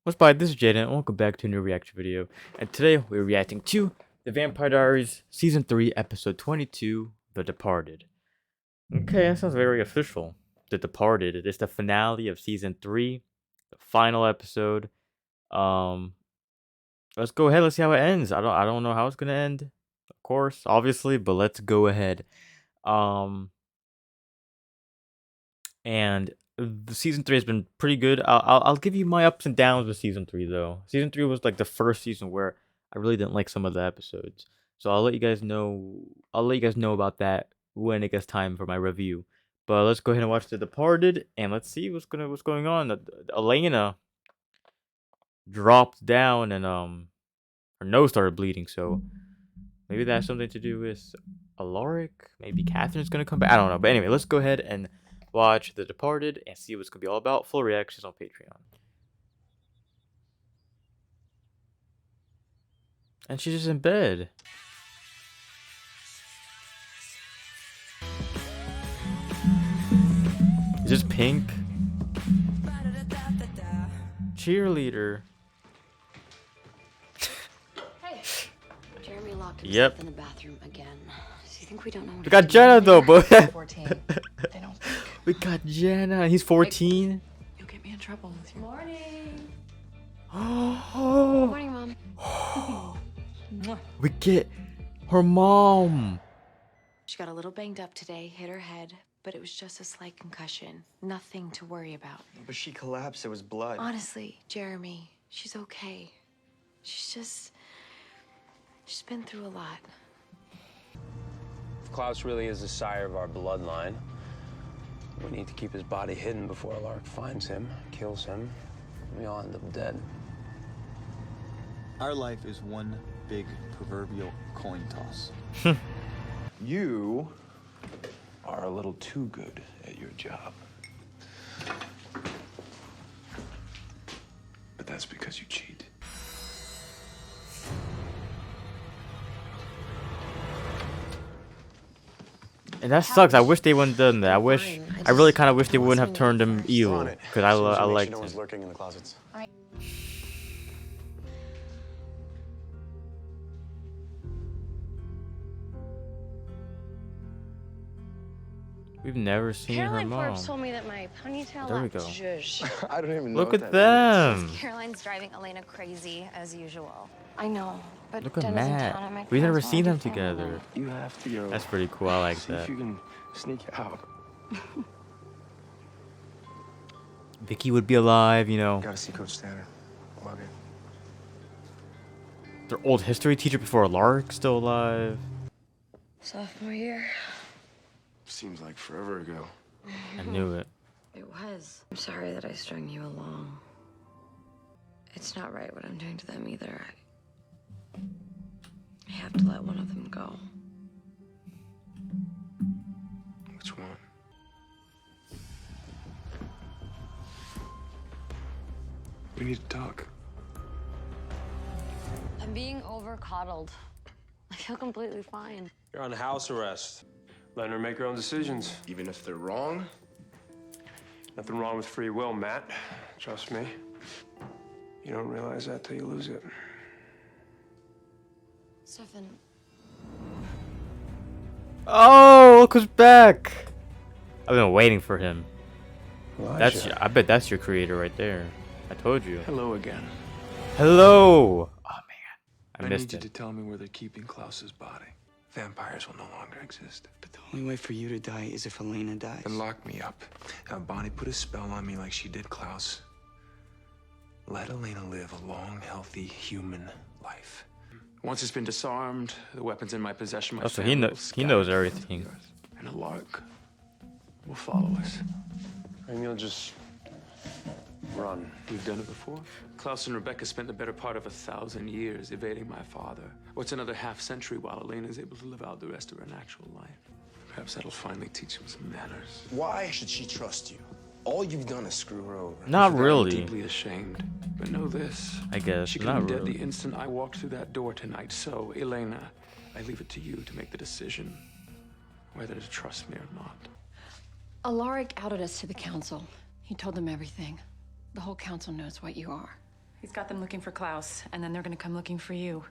What's by this is Jaden and welcome back to a new reaction video. And today we're reacting to The Vampire Diaries Season 3 Episode 22, The Departed. Okay, that sounds very official. The Departed. It is the finale of Season 3, the final episode. Let's go ahead, let's see how it ends. I don't know how it's gonna end, of course, obviously, but let's go ahead. And the season 3 has been pretty good. I'll give you my ups and downs with season 3 though. Season 3 was like the first season where I really didn't like some of the episodes. So I'll let you guys know about that when it gets time for my review. But let's go ahead and watch The Departed and let's see what's going on. Elena dropped down and her nose started bleeding, so maybe that has something to do with Alaric. Maybe Catherine's gonna come back. I don't know. But anyway, let's go ahead and watch The Departed and see what it's gonna be all about. Full reactions on Patreon. And she's just in bed. Is this Pink? Cheerleader. Hey, Jeremy locked Yep. himself in the bathroom again. So you think we don't know what We got he's Jenna though, doing? but 14. They don't think. we got Jenna. He's 14. You'll get me in trouble with your Morning. Oh, Morning, Mom. Mwah. we get her mom. She got a little banged up today, hit her head, but it was just a slight concussion. Nothing to worry about. But she collapsed. It was blood. Honestly, Jeremy, she's okay. She's been through a lot. If Klaus really is the sire of our bloodline, we need to keep his body hidden before Alaric finds him, kills him, and we all end up dead. Our life is one big proverbial coin toss. You are a little too good at your job. But that's because you cheat. And that sucks. I wish they wouldn't done that. I really kind of wish they wouldn't have turned him evil because I liked No one's him. lurking in the closets. We've never seen her Caroline mom. Forbes told me that my ponytail There we lacked go. zhuzh. I don't even know. Look what at that them. Caroline's driving Elena crazy as usual. I know, but Look at Jenna's in Matt. town and my We've never parents seen them wanted to family together. night. means. You have to go. That's pretty cool. I like See that. if you can sneak out. Vicky would be alive, you know. Gotta see Coach Tanner. Love you. Their old history teacher before Alaric's still alive. Sophomore year. Seems like forever ago. I knew it. It was. I'm sorry that I strung you along. It's not right what I'm doing to them either. I have to let one of them go. Which one? We need to talk. I'm being over coddled. I feel completely fine. You're on house arrest. Letting her make her own decisions. Even if they're wrong? Nothing wrong with free will, Matt. Trust me. You don't realize that till you lose it. Stefan, Oh, look who's back! I've been waiting for him. Elijah. I bet that's your creator right there. I told you. Hello again. Hello! Oh man, I I missed need you it. to tell me where they're keeping Klaus's body. Vampires will no longer exist. But the only way for you to die is if Elena dies. Then lock me up. Have Bonnie put a spell on me like she did Klaus. Let Elena live a long, healthy human life. Once it's been disarmed, the weapons in my possession, my Oh, so family will he scatter knows to the everything. earth, and Alaric will follow us. And you'll just run. We've done it before. Klaus and Rebecca spent the better part of 1,000 years evading my father. What's another half-century while Elena is able to live out the rest of her natural life? Perhaps that'll finally teach him some manners. Why should she trust you? All you've done is screw her over. Not I'm really. deeply ashamed, but know this. I guess She could not have been dead really. the instant I walked through that door tonight. So, Elena, I leave it to you to make the decision whether to trust me or not. Alaric outed us to the council. He told them everything. The whole council knows what you are. He's got them looking for Klaus, and then they're gonna come looking for you.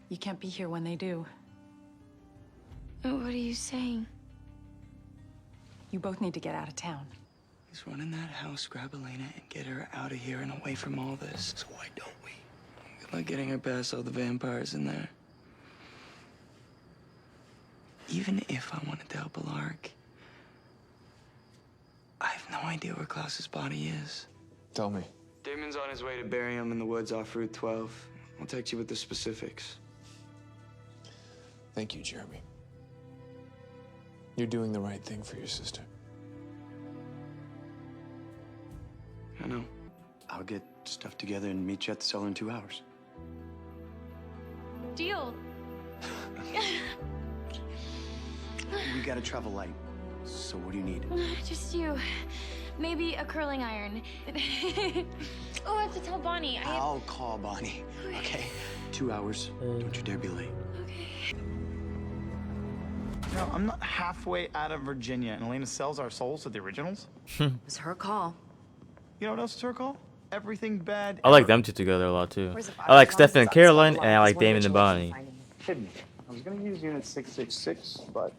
You can't be here when they do. What are you saying? You both need to get out of town. Let's run in that house, grab Elena, and get her out of here and away from all this. So why don't we? Good luck getting her past all the vampires in there. Even if I wanted to help Alaric, I have no idea where Klaus's body is. Tell me. Damon's on his way to bury him in the woods off Route 12. I'll text you with the specifics. Thank you, Jeremy. You're doing the right thing for your sister. I know. I'll get stuff together and meet you at the cellar in 2 hours. Deal. We gotta travel light. So what do you need? Just you. Maybe a curling iron. Oh, I have to tell Bonnie. I'll call Bonnie. Okay. 2 hours. Don't you dare be late. No, I'm not halfway out of Virginia, and Elena sells our souls to the originals. It was her call. You know what else is her call? Everything bad. I like them two together a lot too. I like Stefan and Caroline, and I like Damon and Bonnie. Kidding me. I was gonna use Unit 666, but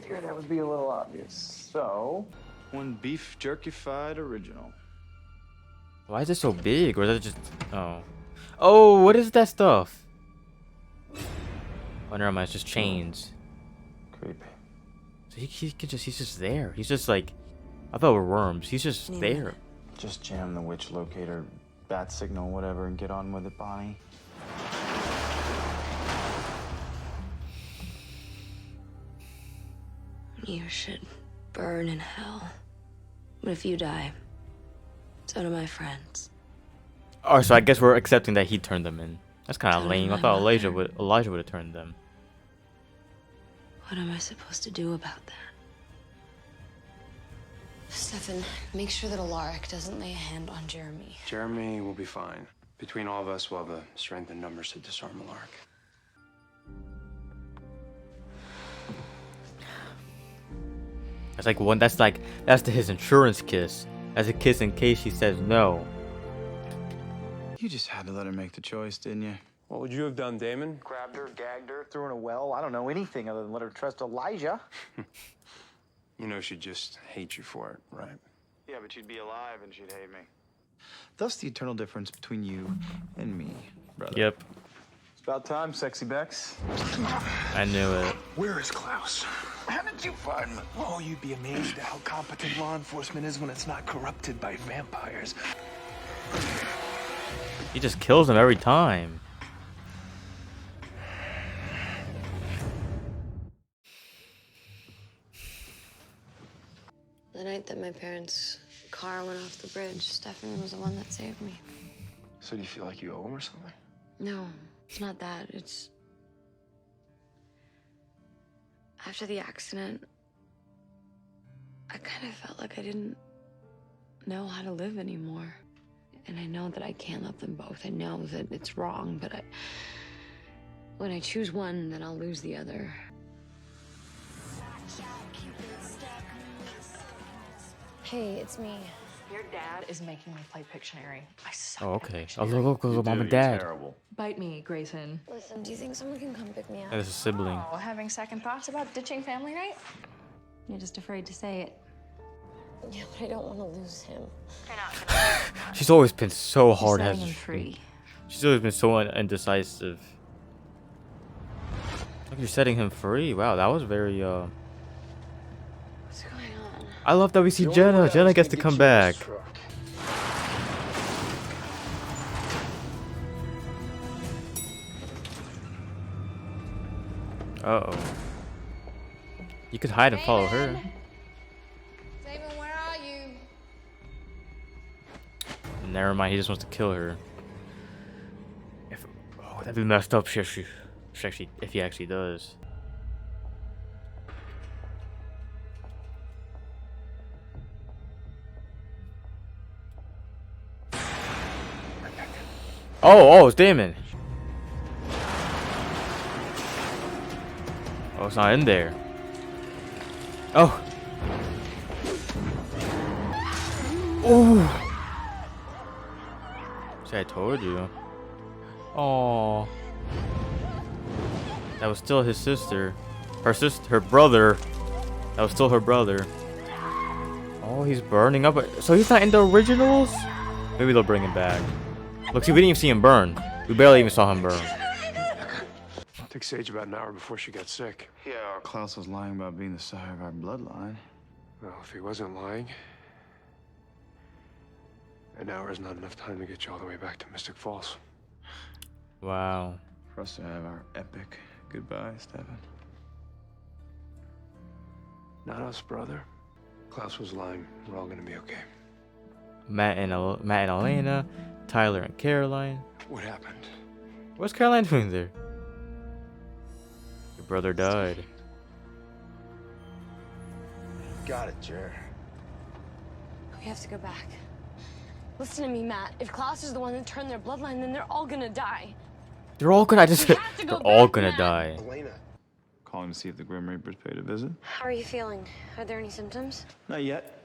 figured that would be a little obvious. So, one beef jerkified original. Why is it so big? Or is that just... Oh, what is that stuff? Oh, never mind, it's just chains. Creepy. So he's just there. He's just like... I thought it were worms. He's just there. Just jam the witch locator, bat signal, whatever, and get on with it, Bonnie. You should burn in hell. But if you die, so do my friends. Oh, so I guess we're accepting that he turned them in. That's kind of So did lame. I my thought mother. Elijah would have turned them. What am I supposed to do about that? Stefan, make sure that Alaric doesn't lay a hand on Jeremy. Jeremy will be fine. Between all of us, we'll have the strength and numbers to disarm Alaric. That's like one. That's his insurance kiss. That's a kiss in case she says no. You just had to let her make the choice, didn't you? What would you have done, Damon? Grabbed her, gagged her, threw her in a well. I don't know anything other than let her trust Elijah. You know she'd just hate you for it, right? Yeah, but she'd be alive and she'd hate me. Thus the eternal difference between you and me, brother. Yep, It's about time, sexy Bex. I knew it. Where is Klaus? How did you find me? Oh, you'd be amazed at how competent law enforcement is when it's not corrupted by vampires. He just kills them every time. The night that my parents' car went off the bridge, Stefan was the one that saved me. So do you feel like you owe him or something? No, it's not that. It's... After the accident, I kind of felt like I didn't know how to live anymore. And I know that I can't love them both. I know that it's wrong, but when I choose one, then I'll lose the other. Hey, it's me. Your dad is making me play Pictionary. I suck Oh, at okay. Pictionary. Oh, look, mom and dad. Bite me, Grayson. Listen, do you think someone can come pick me up? That is a sibling. Oh, having second thoughts about ditching family night? You're just afraid to say it. Yeah, but I don't want to lose him. You're not gonna. She's always been so You're hard setting headed. him free. She's always been so indecisive. Look, you're setting him free. Wow, that was very What's going on? I love that we see Jenna. Jenna gets to come back. Uh-oh. You could hide and follow her. Damon, where are you? Never mind, he just wants to kill her. Oh, that'd be messed up if he actually does. Oh, it's Damon. Oh, it's not in there. Oh. Oh. See, I told you. Oh, that was still his sister. Her brother. That was still her brother. Oh, he's burning up. So he's not in the originals? Maybe they'll bring him back. Look, see, we didn't even see him burn. We barely even saw him burn. It took Sage about an hour before she got sick. Yeah, Klaus was lying about being the sire of our bloodline. Well, if he wasn't lying, an hour is not enough time to get you all the way back to Mystic Falls. Wow. For us to have our epic goodbye, Stefan. Not us, brother. Klaus was lying. We're all gonna be okay. Matt and Elena, Tyler and Caroline. What happened? What's Caroline doing there? Your brother died. Got it, Jer. We have to go back. Listen to me, Matt. If Klaus is the one that turned their bloodline, then they're all gonna die. They're all gonna. I just. We have to go They're all back, gonna Matt. die. Elena. Calling to see if the Grim Reapers paid a visit? How are you feeling? Are there any symptoms? Not yet.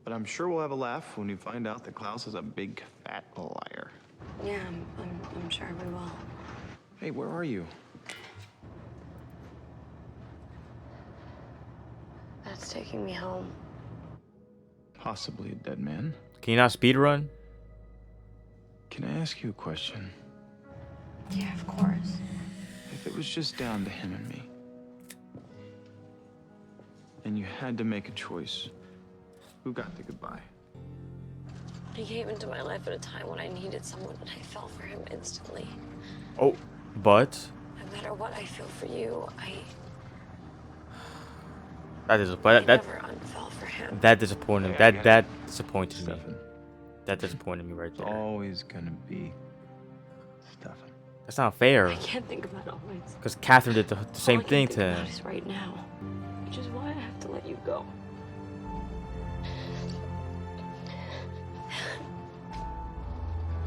But I'm sure we'll have a laugh when we find out that Klaus is a big fat liar. Yeah, I'm sure we will. Hey, where are you? That's taking me home. Possibly a dead man. Can you not speed run? Can I ask you a question? Yeah, of course. If it was just down to him and me, and you had to make a choice, who got the goodbye? He came into my life at a time when I needed someone, and I fell for him instantly. Oh, but No matter what I feel for you, I that is never that unfell for him. that disappointed. That disappointed me. Stefan. That disappointed me right It's there. always gonna be Stefan. That's not fair. I can't think about it always. Because Catherine did the same All I thing can to think him. about is right now, which is why I have to let you go.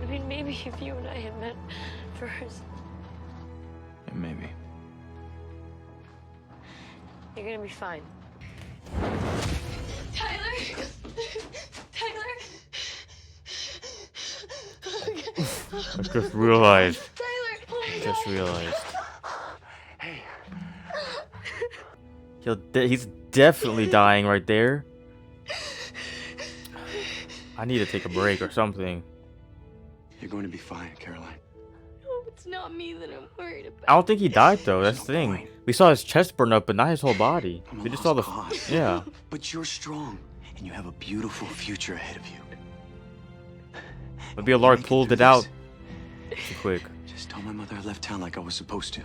I mean, maybe if you and I had met first, And maybe. you're gonna be fine. Tyler! Tyler! I just realized. Tyler! Oh my Just God. realized. He's definitely dying right there. I need to take a break or something. You're going to be fine, Caroline. No, it's not me that I'm worried about. I don't think he died though. That's the thing. We saw his chest burn up, but not his whole body. I'm a We just saw the. lost cause. Yeah. But you're strong, and you have a beautiful future ahead of you. Maybe Lark pulled it out too quick. Just tell my mother I left town like I was supposed to.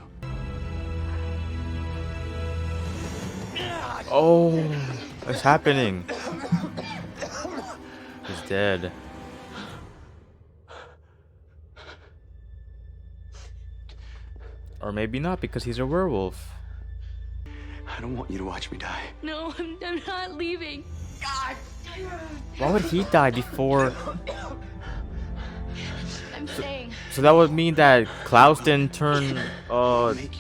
Oh, what's happening? He's dead. Or maybe not because he's a werewolf. I don't want you to watch me die. No, I'm not leaving. God! Why would he die before? I'm staying. So that would mean that Klaus didn't turn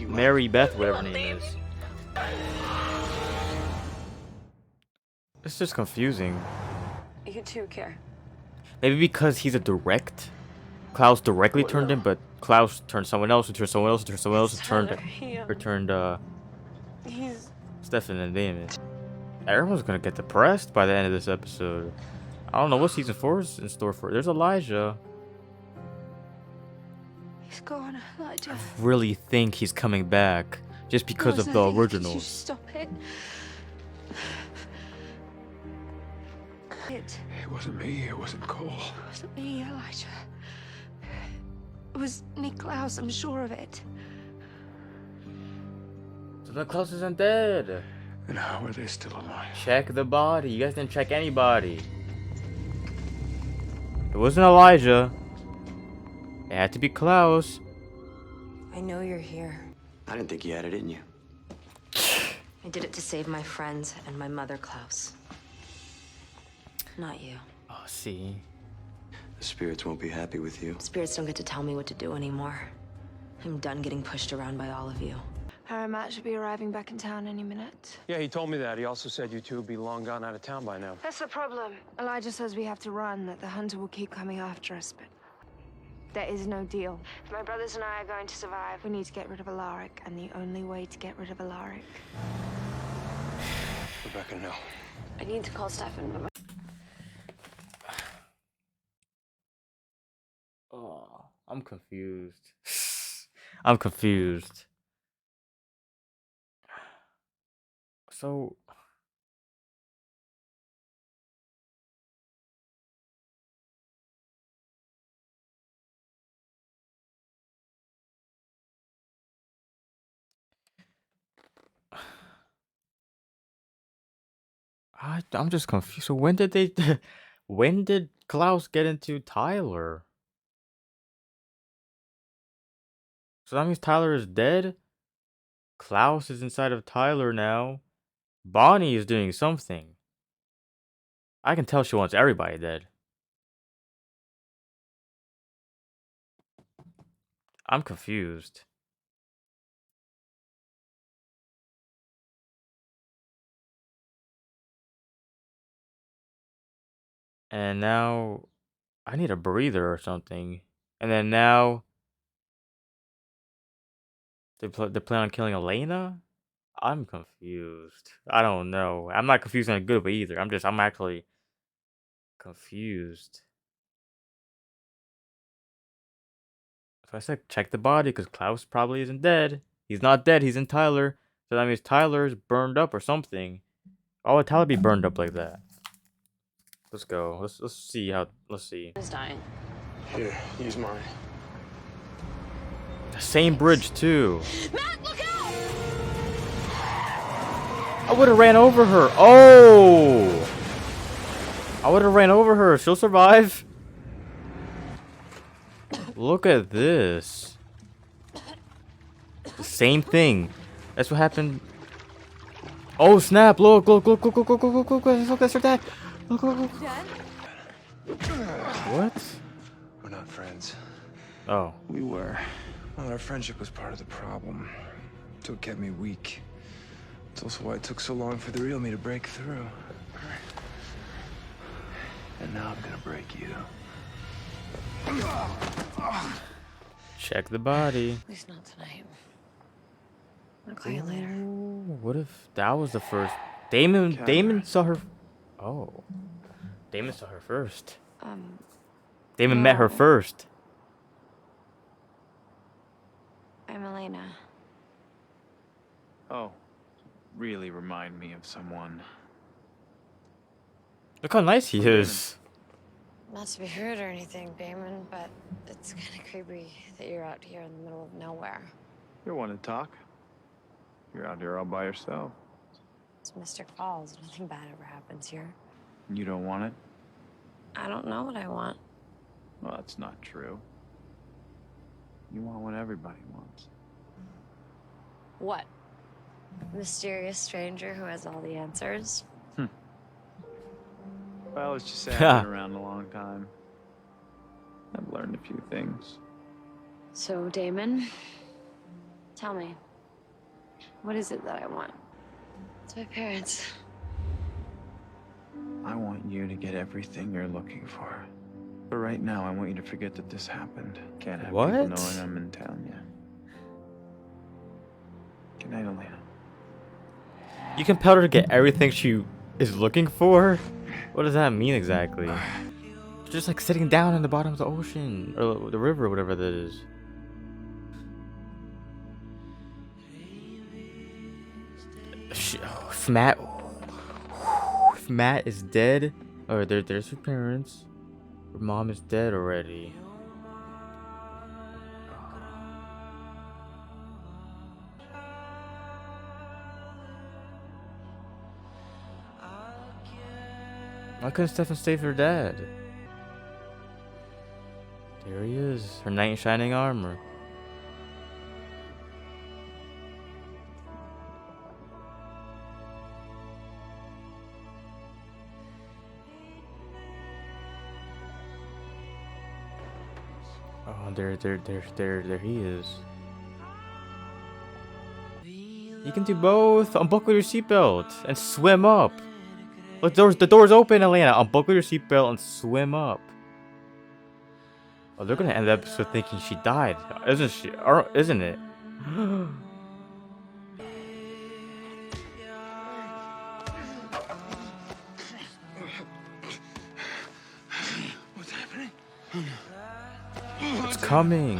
Mary Beth, whatever her name is. It's just confusing. You too, Care. Maybe because he's a direct. Klaus directly turned him, but Klaus turned someone else, and turned someone else, and turned someone else, and turned He's Stefan and Damon. Everyone's gonna get depressed by the end of this episode. I don't know what season 4 is in store for. There's Elijah. He's gone, Elijah. Really think he's coming back just because of the Could you originals. stop it? It It wasn't me. It wasn't Cole. wasn't me, Elijah. It was Niklaus, I'm sure of it. So the Klaus isn't dead. And how are they still alive? Check the body. You guys didn't check anybody. It wasn't Elijah. It had to be Klaus. I know you're here. I didn't think you had it in you. I did it to save my friends and my mother, Klaus. Not you. Oh, see. The spirits won't be happy with you. Spirits don't get to tell me what to do anymore. I'm done getting pushed around by all of you. Harry Matt should be arriving back in town any minute. Yeah, he told me that. He also said you two would be long gone out of town by now. That's the problem. Elijah says we have to run, that the hunter will keep coming after us, but There is no deal. If my brothers and I are going to survive, we need to get rid of Alaric, and the only way to get rid of Alaric. Rebecca, no. I need to call Stefan, but Oh, I'm confused. I'm confused. So I'm just confused. So when did they when did Klaus get into Tyler? So that means Tyler is dead? Klaus is inside of Tyler now. Bonnie is doing something. I can tell she wants everybody dead. I'm confused. And now I need a breather or something. And then now they plan on killing Elena? I'm confused. I don't know. I'm not confused in a good way either. I'm actually confused. So I said check the body because Klaus probably isn't dead. He's not dead, he's in Tyler. So that means Tyler's burned up or something. Why would Tyler be burned up like that? Let's go. Let's see how let's see. he's dying. Here, use mine. The same bridge too. Matt, look out! I would have ran over her. Oh! I would have ran over her. She'll survive. Look at this. The same thing. That's what happened. Oh snap! Look! Look! Look! Look! Look! Look! Look! Look! Look! Look! That's her dad. Look! Look! Look! What? We're not friends. Oh. We were. Well, our friendship was part of the problem. It's what kept me weak. It's also why it took so long for the real me to break through. And now I'm gonna break you. Check the body. At least not tonight. I'll call you later. What if that was the first? Damon saw her. Oh. Damon saw her first. Damon met her no. first. I'm Elena. Oh, really remind me of someone. Look how nice he is. Not to be rude or anything, Damon, but it's kind of creepy that you're out here in the middle of nowhere. You want to talk? You're out here all by yourself. It's Mr. Calls. Nothing bad ever happens here. You don't want it? I don't know what I want. Well, that's not true. You want what everybody wants. What? Mysterious stranger who has all the answers? Well, it's just say I've been around a long time. I've learned a few things. So, Damon, tell me, what is it that I want? It's my parents. I want you to get everything you're looking for. But right now, I want you to forget that this happened. Can't have people What? knowing I'm in town yet. Good night, Elena. You compelled her to get everything she is looking for? What does that mean exactly? Just like sitting down in the bottom of the ocean or the river, whatever that is. If Matt is dead, or there's her parents. Her mom is dead already. Why couldn't Stefan save her dad? There he is, her knight in shining armor. Oh, there he is. You can do both. Unbuckle your seatbelt and swim up. Look, the door's open, Elena. Unbuckle your seatbelt and swim up. Oh, they're gonna end the episode thinking she died, isn't she? Or isn't it? What's happening? It's coming.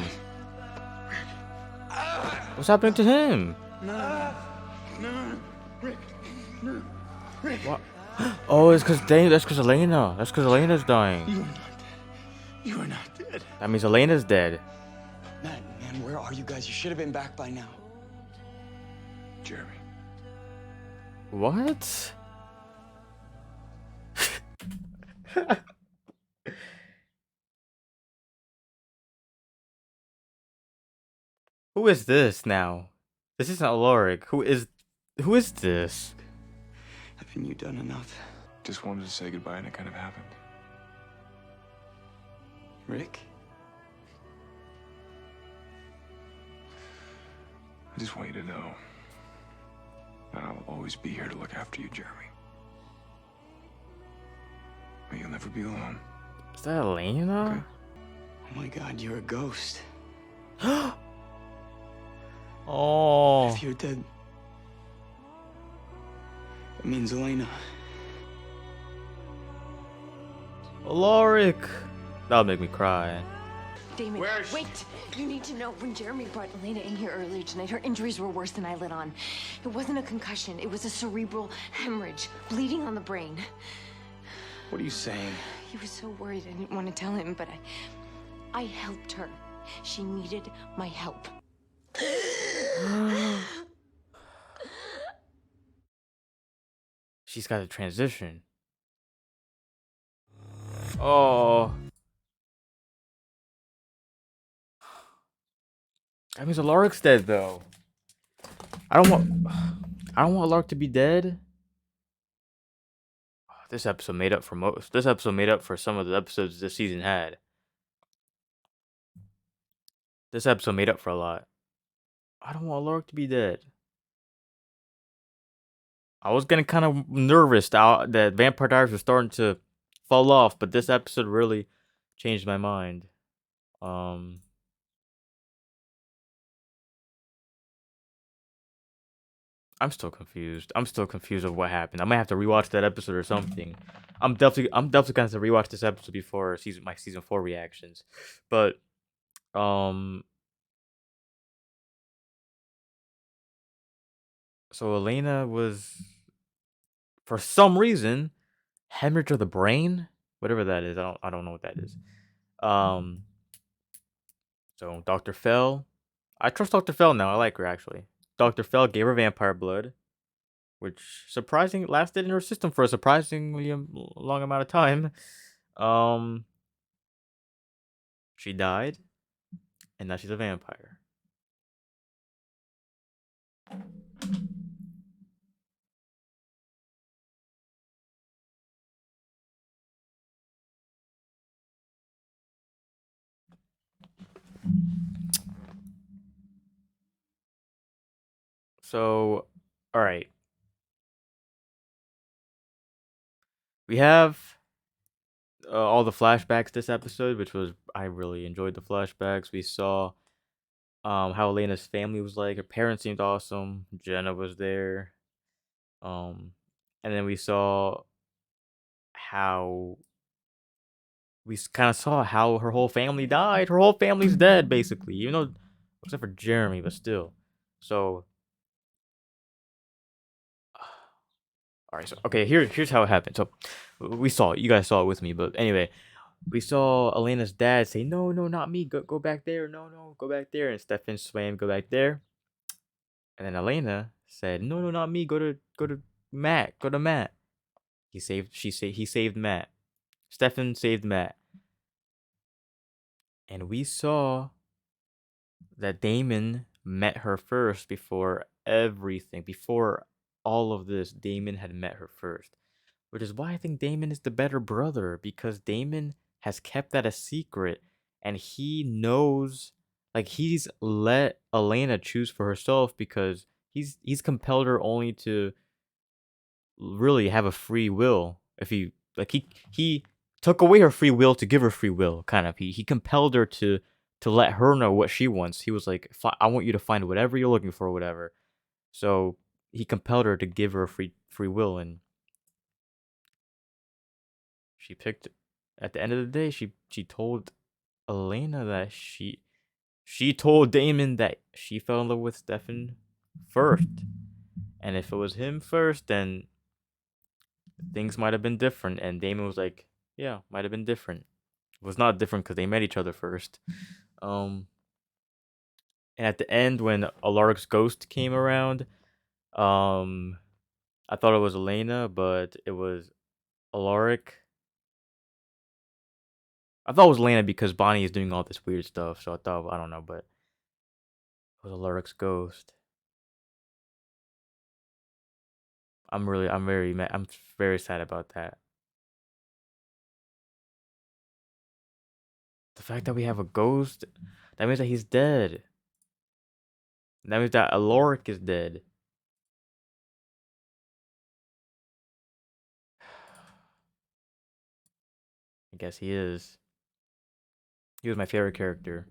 What's happening to him? No. Rick. No. Rick. What? Oh, it's because that's because Elena. That's because Elena's dying. You are not dead. You are not dead. That means Elena's dead. Man, where are you guys? You should have been back by now. Jeremy. What? Who is this now? This isn't Alaric. Who is this? Haven't you done enough? Just wanted to say goodbye and it kind of happened. Rick? I just want you to know that I'll always be here to look after you, Jeremy. But you'll never be alone. Is that Elena? Okay. Oh my God, you're a ghost. Oh. If you're dead, it means Elena. Alaric. That'll make me cry. Damon, wait! You need to know, when Jeremy brought Elena in here earlier tonight, her injuries were worse than I let on. It wasn't a concussion, it was a cerebral hemorrhage, bleeding on the brain. What are you saying? He was so worried I didn't want to tell him, but I helped her. She needed my help. She's got to transition. Oh. That means Alaric's dead though. I don't want Alaric to be dead. This episode made up for most. This episode made up for some of the episodes this season had. This episode made up for a lot. I don't want Alaric to be dead. I was getting kind of nervous that Vampire Diaries was starting to fall off, but this episode really changed my mind. I'm still confused. I'm still confused of what happened. I might have to rewatch that episode or something. I'm definitely gonna have to rewatch this episode before my season 4 reactions. But so Elena was, for some reason, hemorrhage of the brain, whatever that is. I don't know what that is. So Dr. Fell, I trust Dr. Fell now. I like her actually. Dr. Fell gave her vampire blood, which surprisingly lasted in her system for a surprisingly long amount of time. She died, and now she's a vampire. So, all right. We have all the flashbacks this episode, which was, I really enjoyed the flashbacks. We saw how Elena's family was like. Her parents seemed awesome. Jenna was there. And then we saw how we kind of saw how her whole family died. Her whole family's dead, basically. You know, except for Jeremy, but still. So, all right. So, okay, here's how it happened. So, we saw it. You guys saw it with me, but anyway, we saw Elena's dad say, "No, no, not me. Go back there. No, no, go back there." And Stefan swam, "Go back there." And then Elena said, "No, no, not me. Go to Matt. Go to Matt." He saved Matt. Stefan saved Matt. And we saw that Damon met her first before everything. Before all of this, Damon had met her first. Which is why I think Damon is the better brother, because Damon has kept that a secret and he knows, like, he's let Elena choose for herself because he's compelled her only to really have a free will. If he took away her free will to give her free will. Kind of, he compelled her to let her know what she wants. He was like, I want you to find whatever you're looking for, or whatever. So he compelled her to give her free will, and she picked. At the end of the day, she told Elena that she told Damon that she fell in love with Stefan first, and if it was him first, then things might have been different. And Damon was like, "Yeah, might have been different. It was not different because they met each other first." Um, and at the end, when Alaric's ghost came around, um, I thought it was Elena, but it was Alaric. I thought it was Elena because Bonnie is doing all this weird stuff, so I thought, I don't know, but it was Alaric's ghost. I'm very sad about that. The fact that we have a ghost, that means that he's dead. That means that Alaric is dead. I guess he is. He was my favorite character.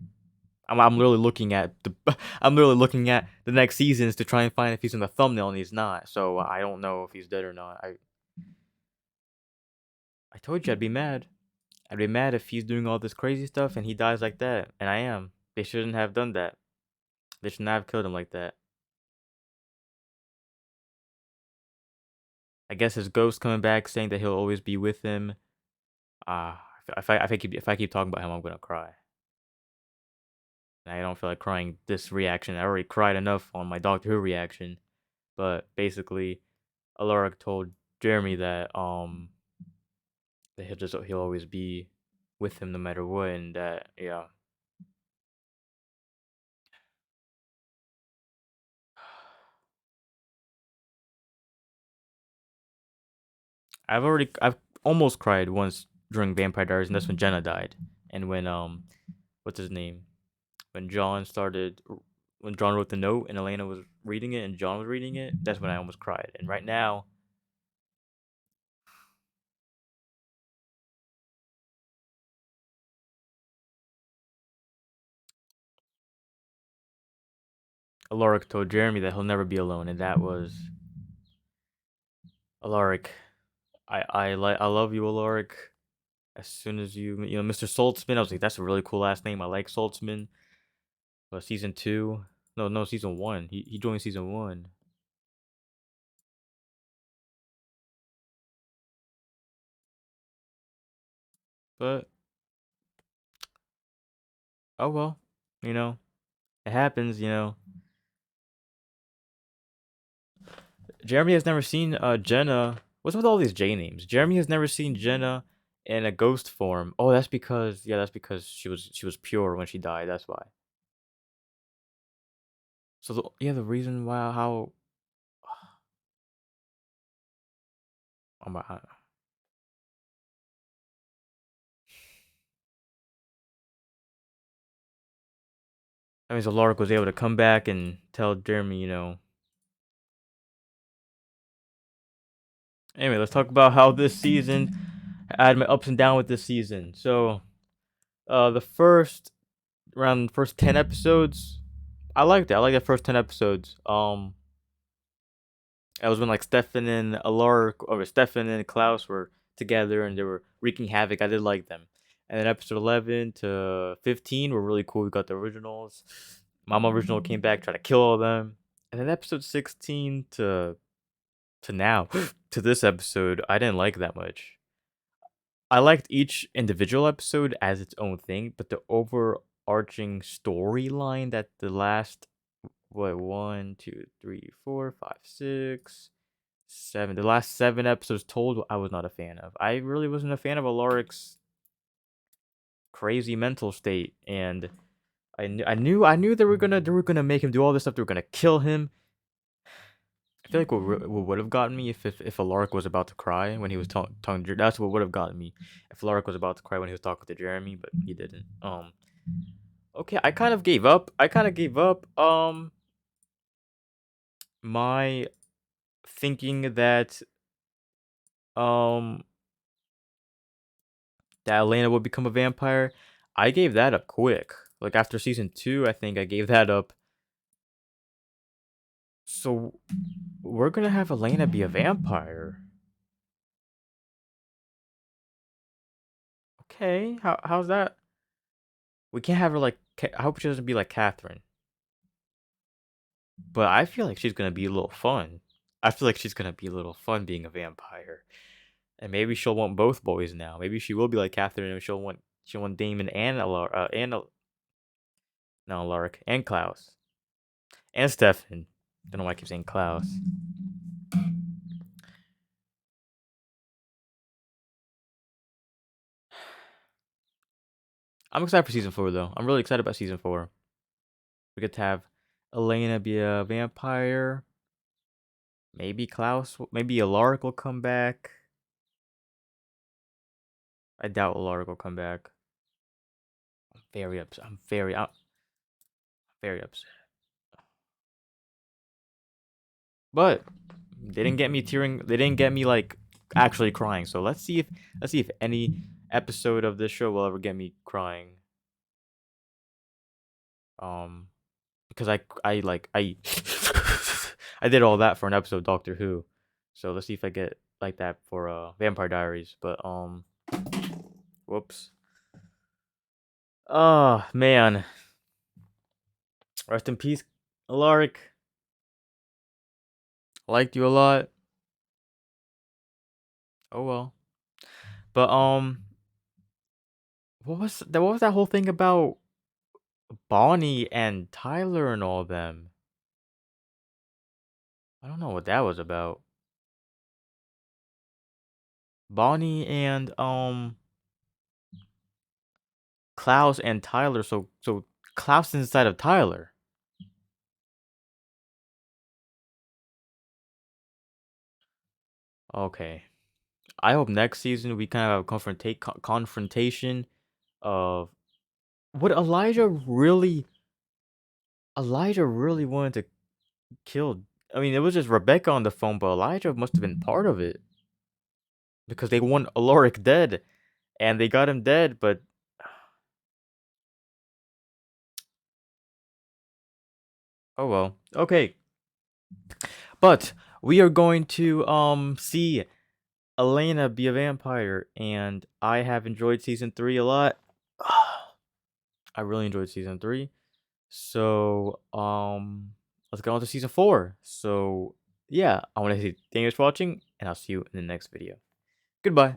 I'm literally looking at the I'm literally looking at the next seasons to try and find if he's in the thumbnail, and he's not. So I don't know if he's dead or not. I told you I'd be mad. I'd be mad if he's doing all this crazy stuff and he dies like that. And I am. They shouldn't have done that. They should not have killed him like that. I guess his ghost coming back saying that he'll always be with him. If I keep talking about him, I'm gonna cry. And I don't feel like crying this reaction. I already cried enough on my Doctor Who reaction. But basically, Alaric told Jeremy that he'll always be with him no matter what, and that, yeah. I've almost cried once during Vampire Diaries, and that's when Jenna died, and when what's his name? When when John wrote the note and Elena was reading it and John was reading it, that's when I almost cried. And right now, Alaric told Jeremy that he'll never be alone, and that was Alaric. I love you, Alaric. As soon as Mr. Saltzman, I was like, that's a really cool last name. I like Saltzman. But season 2, no, season 1. He joined season 1. But oh well, it happens. Jeremy has never seen Jenna. What's with all these J names? Jeremy has never seen Jenna in a ghost form. Oh, that's because she was pure when she died. That's why. So the reason why how oh my that means Alaric was able to come back and tell Jeremy. Anyway, let's talk about how this season I had my ups and downs with this season. So, the first 10 episodes, I liked it. I liked the first 10 episodes. It was when like Stefan and Klaus were together and they were wreaking havoc. I did like them. And then episode 11 to 15 were really cool. We got the originals. Mama Original came back, tried to kill all of them. And then episode 16 to now, to this episode, I didn't like that much. I liked each individual episode as its own thing, but the overarching storyline that the last, what, 1, 2, 3, 4, 5, 6, 7, the last 7 episodes told, I was not a fan of. I really wasn't a fan of Alaric's crazy mental state, and I knew they were gonna make him do all this stuff. They were gonna kill him. I feel like what would have gotten me if Alaric was about to cry when he was talking to that's what would have gotten me if Alaric was about to cry when he was talking to Jeremy, but he didn't. Okay, I kind of gave up. My thinking that um that Elena would become a vampire. I gave that up quick. Like after season 2, I think I gave that up. So we're gonna have Elena be a vampire. Okay, how's that? We can't have her like. I hope she doesn't be like Catherine. But I feel like she's gonna be a little fun. I feel like she's gonna be a little fun being a vampire, and maybe she'll want both boys now. Maybe she will be like Catherine, and she'll want Damon and no Alaric and Klaus and Stefan. Don't know why I keep saying Klaus. I'm excited for season 4 though. I'm really excited about season 4. We get to have Elena be a vampire. Maybe Klaus, maybe Alaric will come back. I doubt Alaric will come back. I'm very upset. I'm very upset. But they didn't get me tearing. They didn't get me like actually crying. So let's see if any episode of this show will ever get me crying. Because I like I I did all that for an episode of Doctor Who. So let's see if I get like that for Vampire Diaries. But whoops. Oh man. Rest in peace, Alaric. Liked you a lot. Oh well. But what was that whole thing about Bonnie and Tyler and all them? I don't know what that was about. Bonnie and Klaus and Tyler. So Klaus is inside of Tyler. Okay. I hope next season we kind of have a confrontation of what Elijah really wanted to kill. I mean, it was just Rebecca on the phone, but Elijah must have been part of it because they want Alaric dead, and they got him dead. But oh well. Okay. But we are going to see Elena be a vampire, and I have enjoyed season 3 a lot. I really enjoyed season 3. So let's go on to season 4. So yeah, I want to say thank you for watching, and I'll see you in the next video. Goodbye.